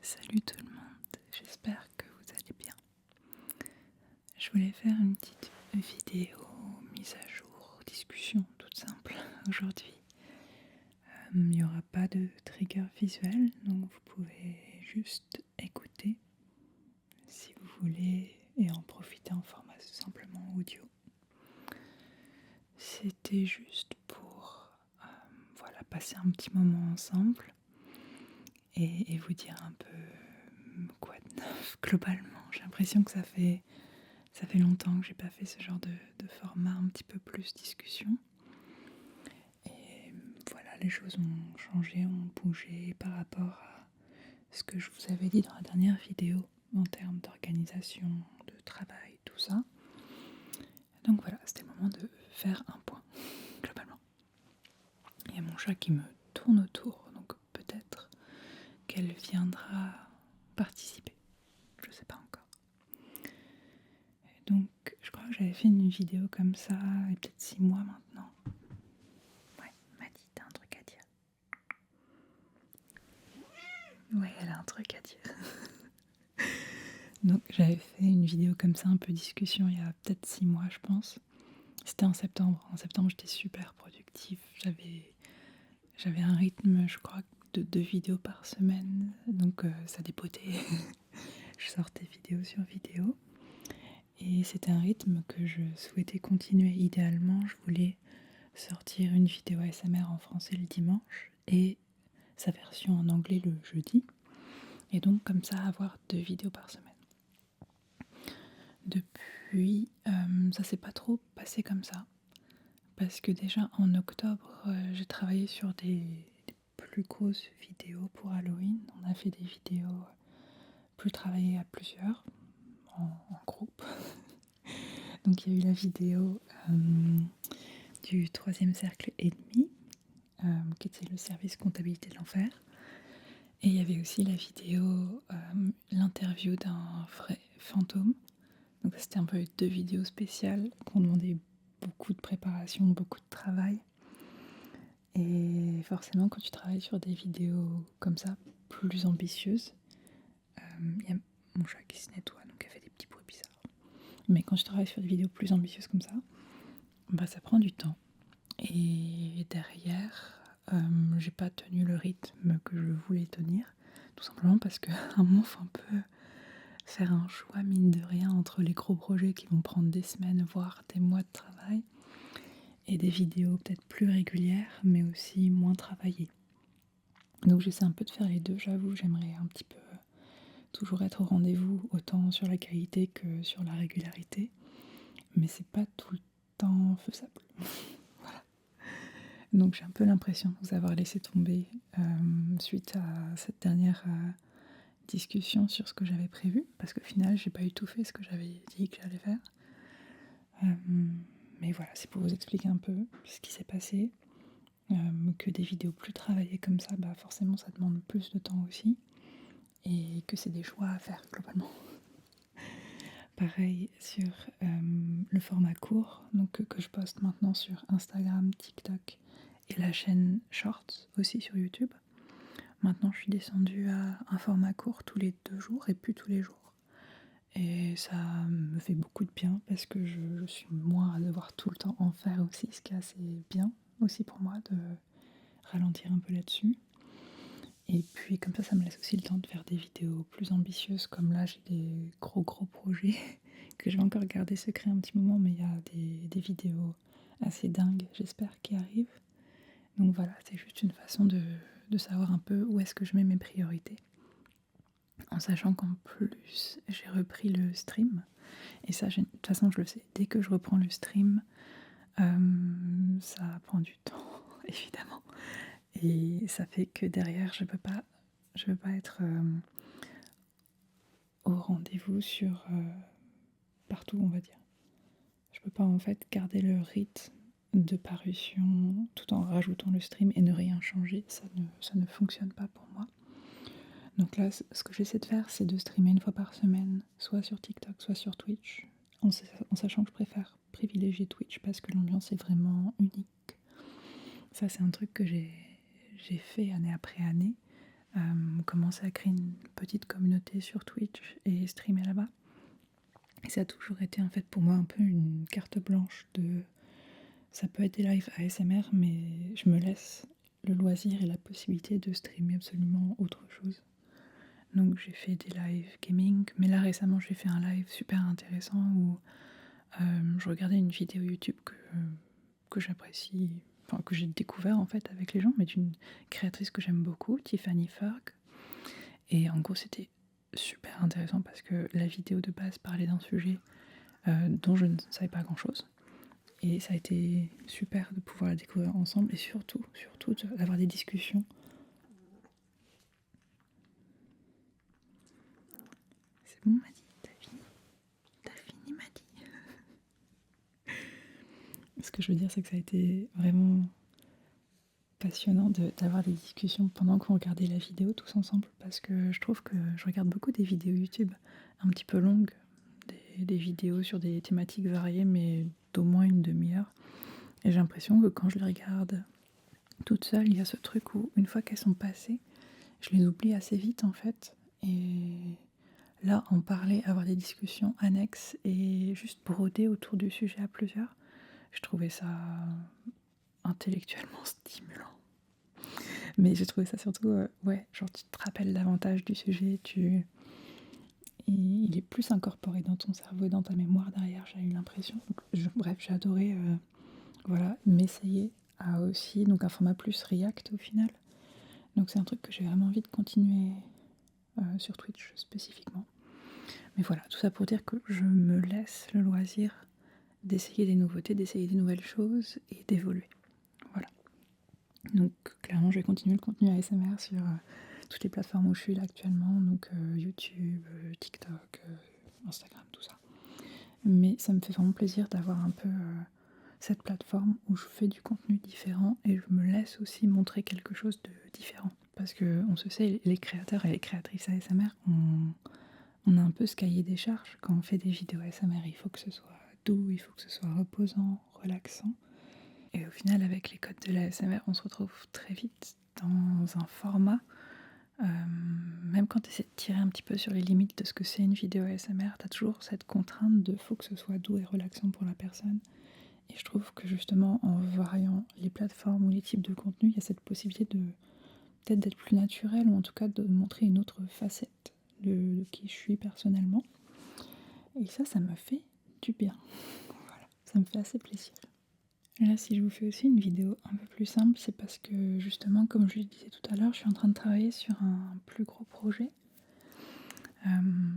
Salut tout le monde, j'espère que vous allez bien. Je voulais faire une petite vidéo, mise à jour, discussion toute simple aujourd'hui. Il n'y aura pas de trigger visuel, donc vous pouvez juste écouter si vous voulez et en profiter en format simplement audio. C'était juste pour passer un petit moment ensemble et vous dire un peu quoi de neuf globalement. J'ai l'impression que ça fait longtemps que j'ai pas fait ce genre de format un petit peu plus discussion. Et voilà, les choses ont changé, ont bougé par rapport à ce que je vous avais dit dans la dernière vidéo en termes d'organisation, de travail, tout ça. Donc voilà, c'était le moment de faire un point, globalement. Il y a mon chat qui me tourne autour, donc peut-être qu'elle viendra participer. Je sais pas encore. Et donc, je crois que j'avais fait une vidéo comme ça, il y a peut-être 6 mois maintenant. Ouais, Maddy, t'as un truc à dire? Ouais, elle a un truc à dire. Donc, j'avais fait une vidéo comme ça, un peu discussion, il y a peut-être 6 mois, je pense. C'était en septembre. En septembre, j'étais super productive. J'avais un rythme, je crois, de 2 vidéos par semaine. Donc, ça dépotait. Je sortais vidéo sur vidéo. Et c'était un rythme que je souhaitais continuer. Idéalement, je voulais sortir une vidéo ASMR en français le dimanche et sa version en anglais le jeudi. Et donc, comme ça, avoir 2 vidéos par semaine. Depuis, ça s'est pas trop passé comme ça. Parce que déjà en octobre, j'ai travaillé sur des plus grosses vidéos pour Halloween. On a fait des vidéos plus travaillées à plusieurs, en groupe. Donc il y a eu la vidéo du troisième cercle et demi, qui était le service comptabilité de l'enfer. Et il y avait aussi la vidéo, l'interview d'un vrai fantôme. Donc c'était un peu 2 vidéos spéciales qui ont demandé beaucoup de préparation, beaucoup de travail. Et forcément, quand tu travailles sur des vidéos comme ça, plus ambitieuses, il y a mon chat qui se nettoie, donc elle fait des petits bruits bizarres. Mais quand je travaille sur des vidéos plus ambitieuses comme ça, bah ça prend du temps. Et derrière, j'ai pas tenu le rythme que je voulais tenir, tout simplement parce qu'à un moment, faut un peu faire un choix, mine de rien, entre les gros projets qui vont prendre des semaines, voire des mois de travail, et des vidéos peut-être plus régulières, mais aussi moins travaillées. Donc j'essaie un peu de faire les deux, j'avoue, j'aimerais un petit peu toujours être au rendez-vous, autant sur la qualité que sur la régularité, mais c'est pas tout le temps faisable. Voilà. Donc j'ai un peu l'impression de vous avoir laissé tomber suite à cette dernière discussion sur ce que j'avais prévu, parce qu'au final j'ai pas eu tout fait ce que j'avais dit que j'allais faire. Mais voilà, c'est pour vous expliquer un peu ce qui s'est passé, que des vidéos plus travaillées comme ça, bah forcément ça demande plus de temps aussi, et que c'est des choix à faire globalement. Pareil sur le format court, donc que je poste maintenant sur Instagram, TikTok et la chaîne Shorts aussi sur YouTube. Maintenant je suis descendue à un format court tous les 2 jours et plus tous les jours. Et ça me fait beaucoup de bien parce que je suis moins à devoir tout le temps en faire aussi, ce qui est assez bien aussi pour moi de ralentir un peu là-dessus. Et puis comme ça me laisse aussi le temps de faire des vidéos plus ambitieuses, comme là j'ai des gros projets que je vais encore garder secret un petit moment, mais il y a des vidéos assez dingues, j'espère, qui arrivent. Donc voilà, c'est juste une façon de savoir un peu où est-ce que je mets mes priorités. En sachant qu'en plus, j'ai repris le stream. Et ça, de toute façon, je le sais. Dès que je reprends le stream, ça prend du temps, évidemment. Et ça fait que derrière, je peux pas être au rendez-vous sur partout, on va dire. Je peux pas en fait garder le rythme de parution tout en rajoutant le stream et ne rien changer. Ça ne fonctionne pas pour moi. Donc là, ce que j'essaie de faire, c'est de streamer 1 fois par semaine, soit sur TikTok, soit sur Twitch, en sachant que je préfère privilégier Twitch parce que l'ambiance est vraiment unique. Ça, c'est un truc que j'ai fait année après année. commencer à créer une petite communauté sur Twitch et streamer là-bas. Et ça a toujours été en fait pour moi un peu une carte blanche de... Ça peut être des lives ASMR, mais je me laisse le loisir et la possibilité de streamer absolument autre chose. Donc j'ai fait des lives gaming, mais là récemment j'ai fait un live super intéressant où je regardais une vidéo YouTube que j'apprécie, enfin que j'ai découvert en fait avec les gens, mais d'une créatrice que j'aime beaucoup, Tiffany Ferg. Et en gros c'était super intéressant parce que la vidéo de base parlait d'un sujet dont je ne savais pas grand chose. Et ça a été super de pouvoir la découvrir ensemble et surtout d'avoir des discussions. C'est bon, Maddy, t'as fini? T'as fini, Maddy? Ce que je veux dire, c'est que ça a été vraiment passionnant d'avoir des discussions pendant qu'on regardait la vidéo tous ensemble, parce que je trouve que je regarde beaucoup des vidéos YouTube un petit peu longues, des vidéos sur des thématiques variées, mais d'au moins une demi-heure. Et j'ai l'impression que quand je les regarde toute seule, il y a ce truc où, une fois qu'elles sont passées, je les oublie assez vite en fait. Et là, en parler, avoir des discussions annexes et juste broder autour du sujet à plusieurs, je trouvais ça intellectuellement stimulant. Mais j'ai trouvé ça surtout, ouais, genre tu te rappelles davantage du sujet, il est plus incorporé dans ton cerveau et dans ta mémoire derrière, j'ai eu l'impression. Bref, j'ai adoré voilà, m'essayer à aussi, donc un format plus React au final. Donc c'est un truc que j'ai vraiment envie de continuer sur Twitch spécifiquement. Mais voilà, tout ça pour dire que je me laisse le loisir d'essayer des nouveautés, d'essayer des nouvelles choses et d'évoluer. Voilà. Donc clairement, je vais continuer le contenu ASMR sur toutes les plateformes où je suis là actuellement, donc YouTube, TikTok, Instagram, tout ça. Mais ça me fait vraiment plaisir d'avoir un peu cette plateforme où je fais du contenu différent et je me laisse aussi montrer quelque chose de différent. Parce que on se sait, les créateurs et les créatrices ASMR, on a un peu ce cahier des charges. Quand on fait des vidéos ASMR, il faut que ce soit doux, il faut que ce soit reposant, relaxant. Et au final, avec les codes de la ASMR, on se retrouve très vite dans un format, même quand tu essaies de tirer un petit peu sur les limites de ce que c'est une vidéo ASMR, tu as toujours cette contrainte de faut que ce soit doux et relaxant pour la personne. Et je trouve que justement, en variant les plateformes ou les types de contenu, il y a cette possibilité de peut-être d'être plus naturel, ou en tout cas de montrer une autre facette de qui je suis personnellement. Et ça me fait du bien. Voilà, ça me fait assez plaisir. Là, si je vous fais aussi une vidéo un peu plus simple, c'est parce que justement, comme je le disais tout à l'heure, je suis en train de travailler sur un plus gros projet.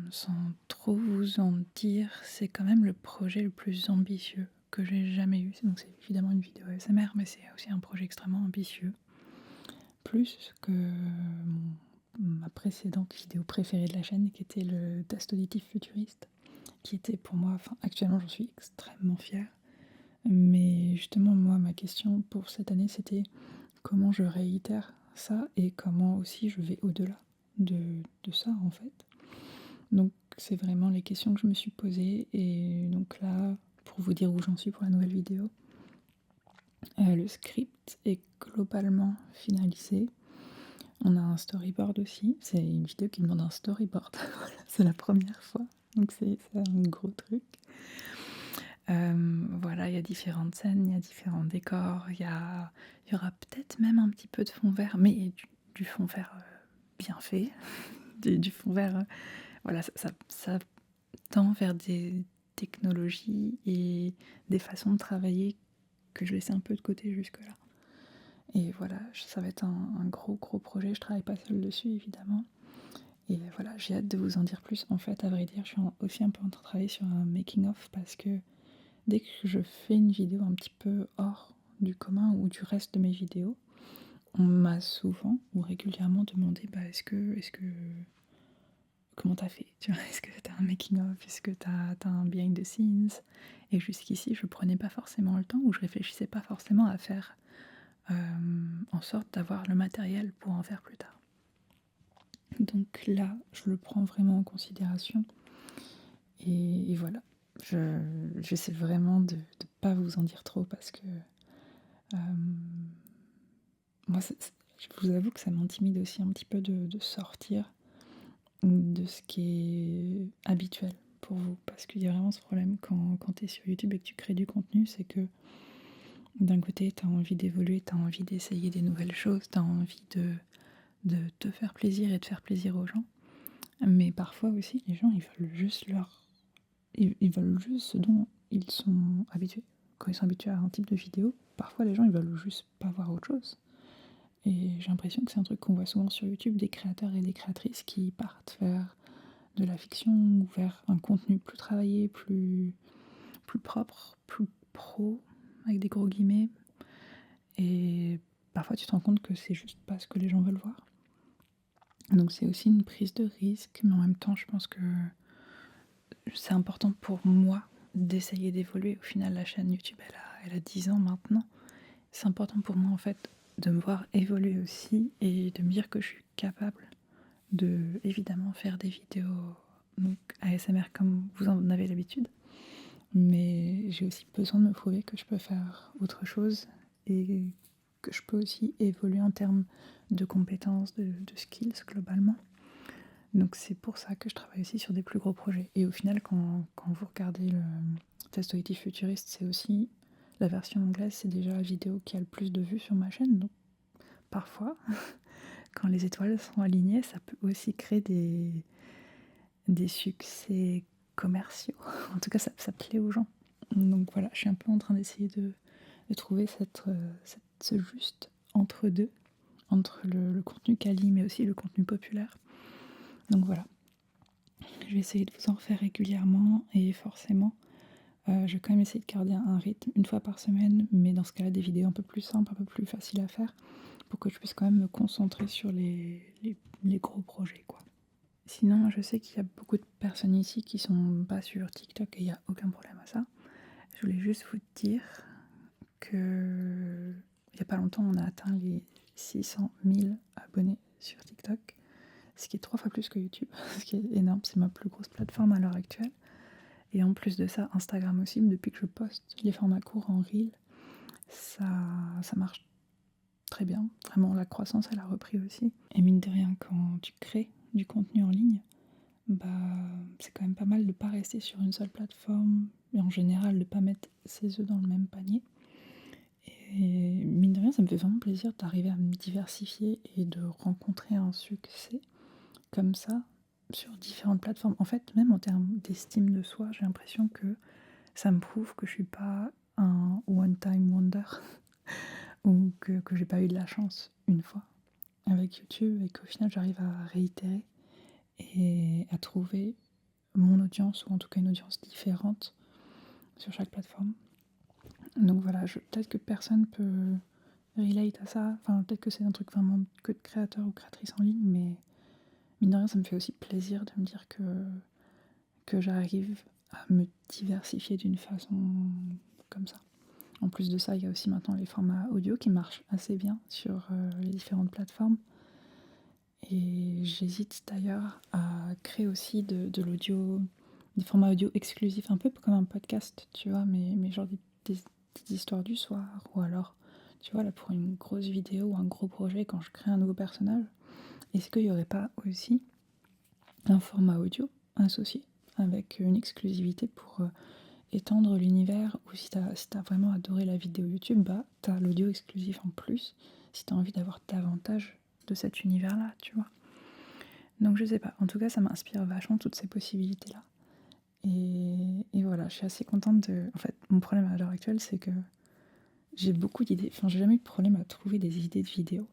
Sans trop vous en dire, c'est quand même le projet le plus ambitieux que j'ai jamais eu. Donc c'est évidemment une vidéo ASMR, mais c'est aussi un projet extrêmement ambitieux. Plus que ma précédente vidéo préférée de la chaîne, qui était le test auditif futuriste, qui était pour moi, enfin actuellement j'en suis extrêmement fière. Mais justement, moi, ma question pour cette année, c'était comment je réitère ça et comment aussi je vais au-delà de ça, en fait. Donc, c'est vraiment les questions que je me suis posées. Et donc là, pour vous dire où j'en suis pour la nouvelle vidéo, le script est globalement finalisé. On a un storyboard aussi. C'est une vidéo qui demande un storyboard. Voilà, c'est la première fois. Donc, c'est un gros truc. Voilà, il y a différentes scènes, il y a différents décors, il y aura peut-être même un petit peu de fond vert, mais du fond vert bien fait, du fond vert, voilà, ça tend vers des technologies et des façons de travailler que je laissais un peu de côté jusque-là. Et voilà, ça va être un gros projet, je travaille pas seule dessus évidemment. Et voilà, j'ai hâte de vous en dire plus. En fait, à vrai dire, je suis aussi un peu en train de travailler sur un making-of parce que dès que je fais une vidéo un petit peu hors du commun ou du reste de mes vidéos, on m'a souvent ou régulièrement demandé est-ce que comment t'as fait, tu vois, est-ce que t'as un making of, est-ce que t'as un behind the scenes. Et jusqu'ici je prenais pas forcément le temps ou je réfléchissais pas forcément à faire en sorte d'avoir le matériel pour en faire plus tard. Donc là je le prends vraiment en considération et voilà. J'essaie vraiment de pas vous en dire trop parce que moi je vous avoue que ça m'intimide aussi un petit peu de sortir de ce qui est habituel pour vous. Parce qu'il y a vraiment ce problème quand tu es sur YouTube et que tu crées du contenu, c'est que d'un côté, tu as envie d'évoluer, tu as envie d'essayer des nouvelles choses, tu as envie de te faire plaisir et de faire plaisir aux gens. Mais parfois aussi, les gens, ils veulent juste ce dont ils sont habitués. Quand ils sont habitués à un type de vidéo, parfois les gens, ils veulent juste pas voir autre chose. Et j'ai l'impression que c'est un truc qu'on voit souvent sur YouTube, des créateurs et des créatrices qui partent vers de la fiction ou vers un contenu plus travaillé, plus propre, plus pro, avec des gros guillemets. Et parfois tu te rends compte que c'est juste pas ce que les gens veulent voir. Donc c'est aussi une prise de risque, mais en même temps je pense que c'est important pour moi d'essayer d'évoluer. Au final la chaîne YouTube elle a 10 ans maintenant. C'est important pour moi en fait de me voir évoluer aussi et de me dire que je suis capable de évidemment faire des vidéos donc ASMR comme vous en avez l'habitude, mais j'ai aussi besoin de me prouver que je peux faire autre chose et que je peux aussi évoluer en termes de compétences, de skills globalement. Donc c'est pour ça que je travaille aussi sur des plus gros projets. Et au final, quand vous regardez le test auditif futuriste, c'est aussi la version anglaise, c'est déjà la vidéo qui a le plus de vues sur ma chaîne. Donc parfois, quand les étoiles sont alignées, ça peut aussi créer des succès commerciaux. En tout cas, ça plaît aux gens. Donc voilà, je suis un peu en train d'essayer de trouver ce juste entre deux, entre le contenu quali mais aussi le contenu populaire. Donc voilà, je vais essayer de vous en refaire régulièrement et forcément, je vais quand même essayer de garder un rythme une fois par semaine, mais dans ce cas-là, des vidéos un peu plus simples, un peu plus faciles à faire, pour que je puisse quand même me concentrer sur les gros projets, quoi. Sinon, je sais qu'il y a beaucoup de personnes ici qui sont pas sur TikTok et il n'y a aucun problème à ça. Je voulais juste vous dire que il n'y a pas longtemps, on a atteint les 600 000 abonnés sur TikTok, ce qui est 3 fois plus que YouTube, ce qui est énorme, c'est ma plus grosse plateforme à l'heure actuelle. Et en plus de ça, Instagram aussi, depuis que je poste les formats courts en Reel, ça marche très bien. Vraiment, la croissance, elle a repris aussi. Et mine de rien, quand tu crées du contenu en ligne, bah, c'est quand même pas mal de pas rester sur une seule plateforme et en général de pas mettre ses œufs dans le même panier. Et mine de rien, ça me fait vraiment plaisir d'arriver à me diversifier et de rencontrer un succès comme ça sur différentes plateformes. En fait, même en termes d'estime de soi, j'ai l'impression que ça me prouve que je suis pas un one-time wonder ou que j'ai pas eu de la chance une fois avec YouTube et qu'au final j'arrive à réitérer et à trouver mon audience ou en tout cas une audience différente sur chaque plateforme. Donc voilà, peut-être que personne peut relate à ça, enfin peut-être que c'est un truc vraiment que de créateur ou créatrice en ligne, mais mine de rien ça me fait aussi plaisir de me dire que j'arrive à me diversifier d'une façon comme ça. En plus de ça, il y a aussi maintenant les formats audio qui marchent assez bien sur les différentes plateformes. Et j'hésite d'ailleurs à créer aussi de l'audio, des formats audio exclusifs, un peu comme un podcast, tu vois, mais genre des petites histoires du soir, ou alors, tu vois, là pour une grosse vidéo ou un gros projet, quand je crée un nouveau personnage, est-ce qu'il n'y aurait pas aussi un format audio associé avec une exclusivité pour étendre l'univers, ou si t'as vraiment adoré la vidéo YouTube, bah t'as l'audio exclusif en plus, si t'as envie d'avoir davantage de cet univers-là, tu vois. Donc je sais pas, en tout cas ça m'inspire vachement toutes ces possibilités-là. Et voilà, je suis assez contente de... En fait, mon problème à l'heure actuelle, c'est que j'ai beaucoup d'idées, enfin j'ai jamais eu de problème à trouver des idées de vidéos.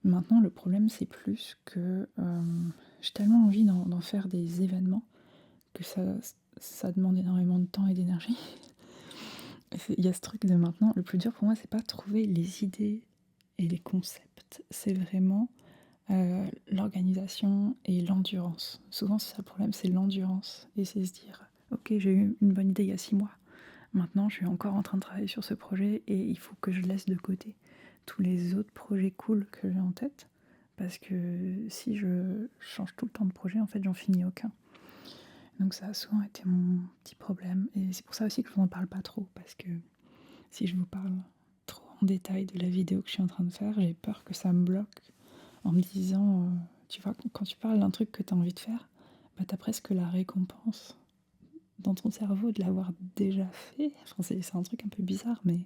Maintenant, le problème, c'est plus que j'ai tellement envie d'en faire des événements que ça demande énormément de temps et d'énergie. Il y a ce truc de maintenant, le plus dur pour moi, c'est pas trouver les idées et les concepts, c'est vraiment l'organisation et l'endurance. Souvent, c'est ça le problème, c'est l'endurance. Et c'est se dire, ok, j'ai eu une bonne idée il y a 6 mois, maintenant je suis encore en train de travailler sur ce projet et il faut que je laisse de côté tous les autres projets cool que j'ai en tête, parce que si je change tout le temps de projet, en fait, j'en finis aucun. Donc ça a souvent été mon petit problème. Et c'est pour ça aussi que je vous en parle pas trop, parce que si je vous parle trop en détail de la vidéo que je suis en train de faire. J'ai peur que ça me bloque en me disant, tu vois, quand tu parles d'un truc que tu as envie de faire, bah, tu as presque la récompense dans ton cerveau de l'avoir déjà fait. Enfin, c'est un truc un peu bizarre, mais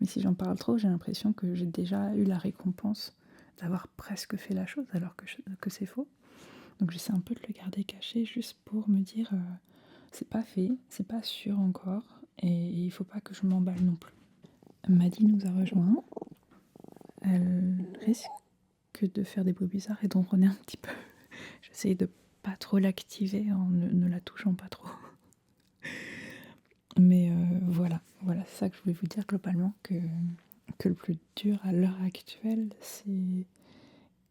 si j'en parle trop, j'ai l'impression que j'ai déjà eu la récompense d'avoir presque fait la chose, alors que c'est faux. Donc j'essaie un peu de le garder caché juste pour me dire, c'est pas fait, c'est pas sûr encore, et il faut pas que je m'emballe non plus. Maddy nous a rejoint. Elle risque de faire des bruits bizarres et d'en ronronner un petit peu. J'essaye de pas trop l'activer en ne la touchant pas trop. Mais voilà, c'est ça que je voulais vous dire globalement, que le plus dur à l'heure actuelle, c'est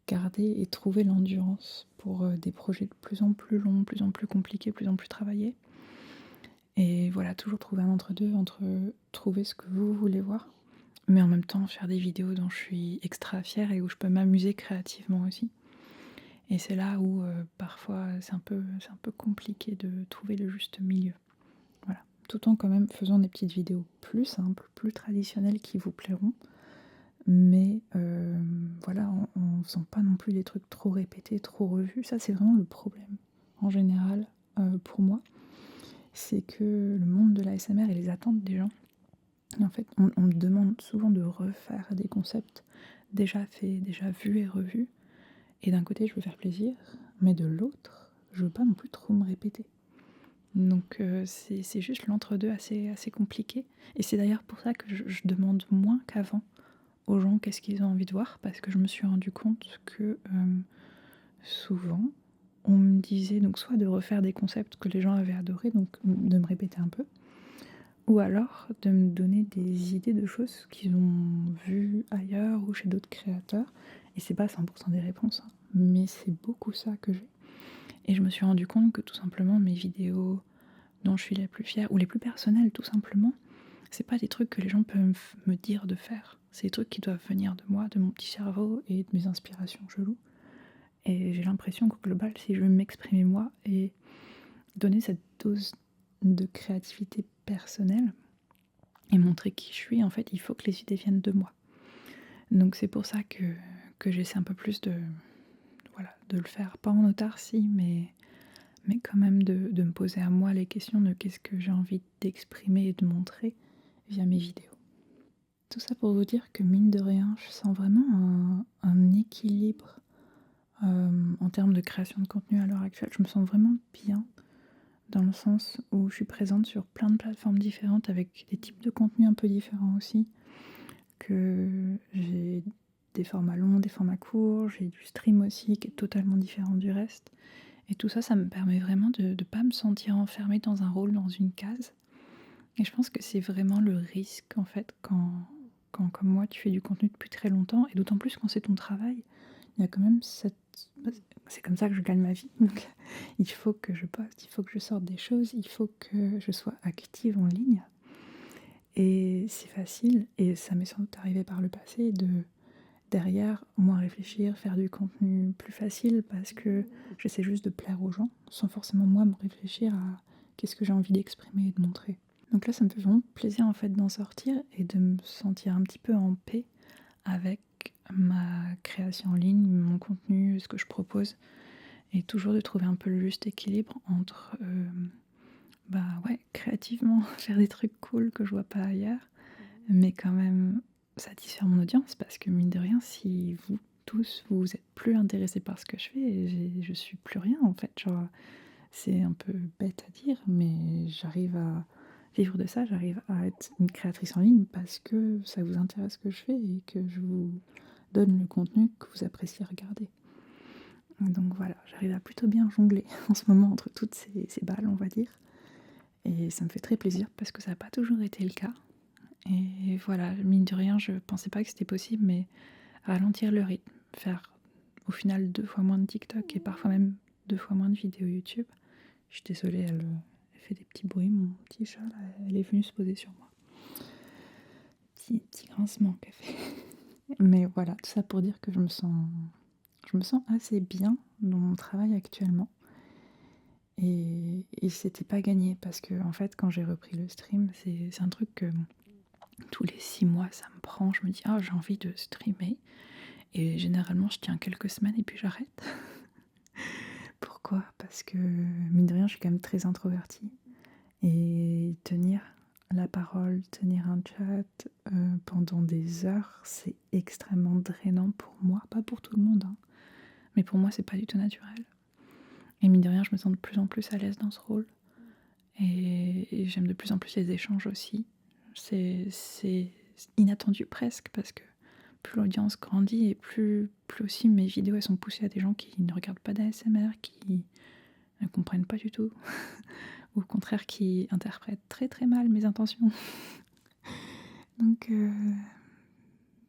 garder et trouver l'endurance pour des projets de plus en plus longs, plus en plus compliqués, plus en plus travaillés. Et voilà, toujours trouver un entre-deux, entre trouver ce que vous voulez voir, mais en même temps faire des vidéos dont je suis extra fière et où je peux m'amuser créativement aussi. Et c'est là où parfois c'est un peu compliqué de trouver le juste milieu. Voilà. Tout en quand même faisant des petites vidéos plus simples, plus traditionnelles qui vous plairont, mais voilà, en faisant pas non plus des trucs trop répétés, trop revus. Ça, c'est vraiment le problème en général pour moi. C'est que le monde de l'ASMR et les attentes des gens, en fait, on me demande souvent de refaire des concepts déjà faits, déjà vus et revus. Et d'un côté, je veux faire plaisir, mais de l'autre, je veux pas non plus trop me répéter. Donc c'est juste l'entre-deux assez compliqué. Et c'est d'ailleurs pour ça que je demande moins qu'avant aux gens qu'est-ce qu'ils ont envie de voir, parce que je me suis rendu compte que souvent, on me disait donc soit de refaire des concepts que les gens avaient adorés, donc de me répéter un peu, ou alors de me donner des idées de choses qu'ils ont vues ailleurs ou chez d'autres créateurs. Et c'est pas 100% des réponses, hein, mais c'est beaucoup ça que j'ai. Et je me suis rendu compte que tout simplement mes vidéos dont je suis la plus fière, ou les plus personnelles tout simplement, c'est pas des trucs que les gens peuvent me dire de faire. C'est des trucs qui doivent venir de moi, de mon petit cerveau et de mes inspirations cheloues. Et j'ai l'impression qu'au global, si je veux m'exprimer moi et donner cette dose de créativité personnelle et montrer qui je suis, en fait, il faut que les idées viennent de moi. Donc c'est pour ça que j'essaie un peu plus de le faire, pas en autarcie, mais quand même de me poser à moi les questions de qu'est-ce que j'ai envie d'exprimer et de montrer via mes vidéos. Tout ça pour vous dire que mine de rien, je sens vraiment un équilibre en termes de création de contenu à l'heure actuelle. Je me sens vraiment bien dans le sens où je suis présente sur plein de plateformes différentes avec des types de contenus un peu différents aussi, que j'ai des formats longs, des formats courts, j'ai du stream aussi qui est totalement différent du reste. Et tout ça, ça me permet vraiment de ne pas me sentir enfermée dans un rôle, dans une case. Et je pense que c'est vraiment le risque, en fait, quand comme moi, tu fais du contenu depuis très longtemps, et d'autant plus quand c'est ton travail, il y a quand même cette... C'est comme ça que je gagne ma vie, donc il faut que je poste, il faut que je sorte des choses, il faut que je sois active en ligne. Et c'est facile, et ça m'est sans doute arrivé par le passé, de derrière moins réfléchir, faire du contenu plus facile parce que j'essaie juste de plaire aux gens, sans forcément moi me réfléchir à qu'est-ce que j'ai envie d'exprimer et de montrer. Donc là, ça me fait vraiment plaisir en fait d'en sortir et de me sentir un petit peu en paix avec ma création en ligne, mon contenu, ce que je propose, et toujours de trouver un peu le juste équilibre entre créativement faire des trucs cool que je vois pas ailleurs, mais quand même satisfaire mon audience, parce que mine de rien, si vous tous vous êtes plus intéressés par ce que je fais, je suis plus rien en fait. Genre, c'est un peu bête à dire, mais j'arrive à vivre de ça, j'arrive à être une créatrice en ligne parce que ça vous intéresse ce que je fais et que je vous donne le contenu que vous appréciez regarder. Donc voilà, j'arrive à plutôt bien jongler en ce moment entre toutes ces balles, on va dire. Et ça me fait très plaisir parce que ça n'a pas toujours été le cas. Et voilà, mine de rien, je pensais pas que c'était possible, mais ralentir le rythme, faire au final 2 fois moins de TikTok et parfois même 2 fois moins de vidéos YouTube. Je suis désolée, elle fait des petits bruits, mon petit chat, là, elle est venue se poser sur moi. Petit grincement qu'elle fait. Mais voilà, tout ça pour dire que je me sens assez bien dans mon travail actuellement. Et c'était pas gagné parce que en fait, quand j'ai repris le stream, c'est un truc que Tous les 6 mois, ça me prend, je me dis: «Ah, j'ai envie de streamer» et généralement, je tiens quelques semaines et puis j'arrête. Pourquoi? Parce que, mine de rien, je suis quand même très introvertie et tenir la parole, tenir un chat, pendant des heures, c'est extrêmement drainant pour moi, pas pour tout le monde, hein, mais pour moi, c'est pas du tout naturel et mine de rien, je me sens de plus en plus à l'aise dans ce rôle et j'aime de plus en plus les échanges aussi. C'est inattendu presque parce que plus l'audience grandit et plus aussi mes vidéos, elles sont poussées à des gens qui ne regardent pas d'ASMR, qui ne comprennent pas du tout ou au contraire qui interprètent très, très mal mes intentions. Donc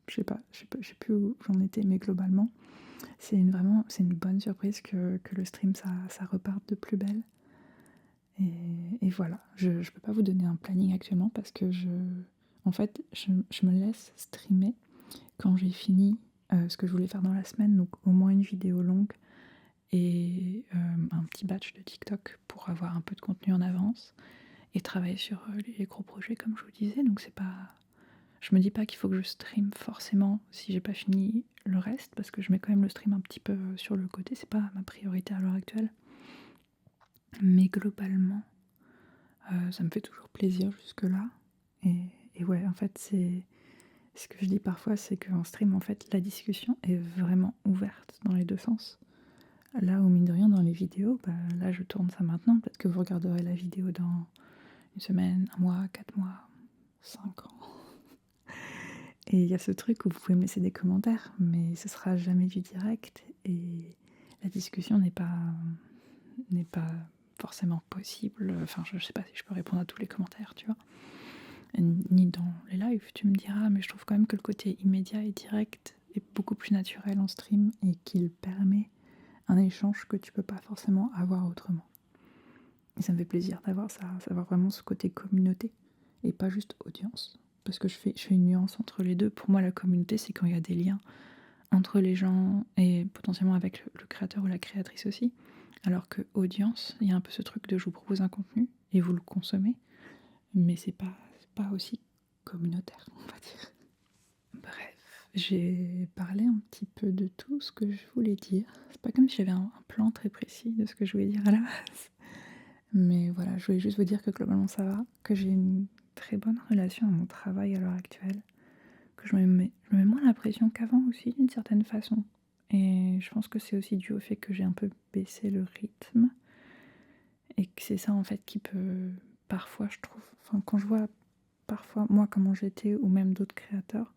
je sais plus où j'en étais, mais globalement, c'est une bonne surprise que le stream ça reparte de plus belle et voilà. Je peux pas vous donner un planning actuellement parce que en fait, je me laisse streamer quand j'ai fini, ce que je voulais faire dans la semaine, donc au moins une vidéo longue et un petit batch de TikTok pour avoir un peu de contenu en avance et travailler sur, les gros projets comme je vous disais, donc c'est pas je me dis pas qu'il faut que je stream forcément si j'ai pas fini le reste, parce que je mets quand même le stream un petit peu sur le côté, c'est pas ma priorité à l'heure actuelle. Mais globalement, ça me fait toujours plaisir jusque-là et ouais, en fait, c'est ce que je dis parfois, c'est qu'en stream, en fait, la discussion est vraiment ouverte dans les 2 sens. Là où mine de rien dans les vidéos, bah, là je tourne ça maintenant, peut-être que vous regarderez la vidéo dans une semaine, 1 mois, 4 mois, 5 ans. Et il y a ce truc où vous pouvez me laisser des commentaires, mais ce sera jamais du direct et la discussion n'est pas forcément possible. Enfin, je sais pas si je peux répondre à tous les commentaires, tu vois. Ni dans les lives, tu me diras, mais je trouve quand même que le côté immédiat et direct est beaucoup plus naturel en stream et qu'il permet un échange que tu peux pas forcément avoir autrement. Et ça me fait plaisir d'avoir ça, d'avoir vraiment ce côté communauté et pas juste audience. Parce que je fais une nuance entre les deux. Pour moi, la communauté, c'est quand il y a des liens entre les gens et potentiellement avec le créateur ou la créatrice aussi. Alors que audience, il y a un peu ce truc de je vous propose un contenu et vous le consommez, mais c'est pas aussi communautaire, on va dire. Bref, j'ai parlé un petit peu de tout ce que je voulais dire. C'est pas comme si j'avais un plan très précis de ce que je voulais dire à la base. Mais voilà, je voulais juste vous dire que globalement ça va, que j'ai une très bonne relation à mon travail à l'heure actuelle, que je me mets moins la pression qu'avant aussi d'une certaine façon. Et je pense que c'est aussi dû au fait que j'ai un peu baissé le rythme et que c'est ça en fait qui peut parfois je trouve, enfin quand je vois parfois moi comment j'étais ou même d'autres créateurs,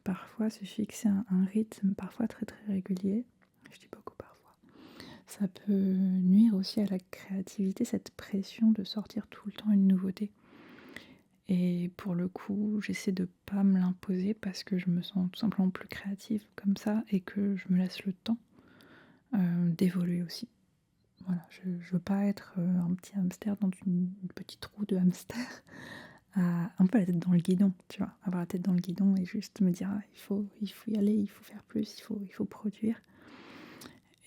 parfois se fixer un rythme parfois très très régulier, je dis beaucoup parfois, ça peut nuire aussi à la créativité, cette pression de sortir tout le temps une nouveauté. Et pour le coup, j'essaie de pas me l'imposer parce que je me sens tout simplement plus créative comme ça et que je me laisse le temps d'évoluer aussi. Voilà, je veux pas être un petit hamster dans une petite roue de hamster, un peu la tête dans le guidon, tu vois, avoir la tête dans le guidon et juste me dire ah, il faut y aller, il faut faire plus, il faut produire.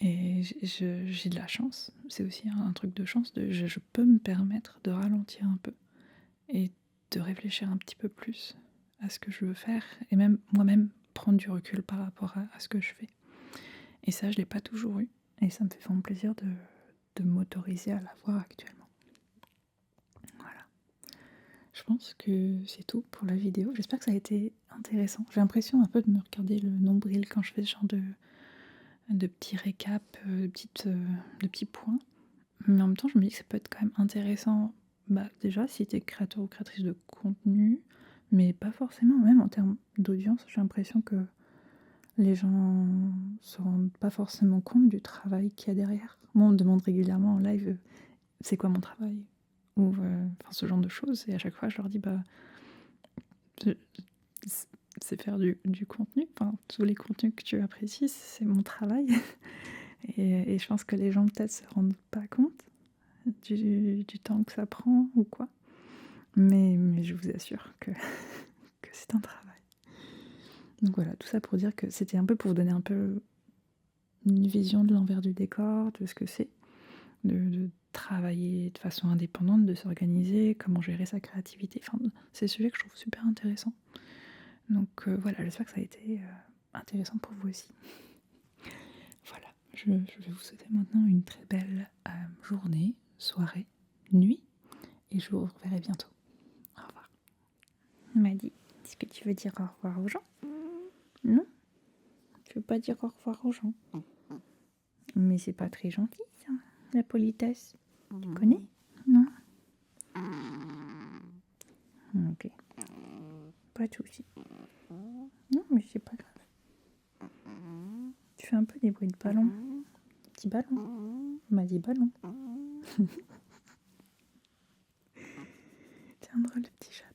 Et j'ai de la chance, c'est aussi un truc de chance, je peux me permettre de ralentir un peu et de réfléchir un petit peu plus à ce que je veux faire et même moi-même prendre du recul par rapport à ce que je fais. Et ça, je l'ai pas toujours eu et ça me fait vraiment plaisir de m'autoriser à l'avoir actuellement. Voilà. Je pense que c'est tout pour la vidéo. J'espère que ça a été intéressant. J'ai l'impression un peu de me regarder le nombril quand je fais ce genre de petits récaps, de petits points. Mais en même temps, je me dis que ça peut être quand même intéressant, bah, déjà, si tu es créateur ou créatrice de contenu, mais pas forcément, même en termes d'audience, j'ai l'impression que les gens se rendent pas forcément compte du travail qu'il y a derrière. Moi, on me demande régulièrement en live, c'est quoi mon travail? Ou enfin, ce genre de choses, et à chaque fois, je leur dis, bah, je- c'est faire du contenu, enfin, tous les contenus que tu apprécies, c'est mon travail. Et je pense que les gens peut-être se rendent pas compte du temps que ça prend ou quoi. Mais je vous assure que, que c'est un travail. Donc voilà, tout ça pour dire que c'était un peu pour vous donner un peu une vision de l'envers du décor, de ce que c'est, de travailler de façon indépendante, de s'organiser, comment gérer sa créativité. Enfin, c'est des sujets que je trouve super intéressants. Donc voilà, j'espère que ça a été intéressant pour vous aussi. Voilà, je vais vous souhaiter maintenant une très belle journée, soirée, nuit, et je vous reverrai bientôt. Au revoir. Madi, est-ce que tu veux dire au revoir aux gens? Non? Tu veux pas dire au revoir aux gens? Mais c'est pas très gentil, ça, la politesse. Tu connais? Non? Ok. Pas de soucis. Non, mais c'est pas grave. Tu fais un peu des bruits de ballon. Petit ballon. M'a dit ballon. C'est un drôle de petit chat.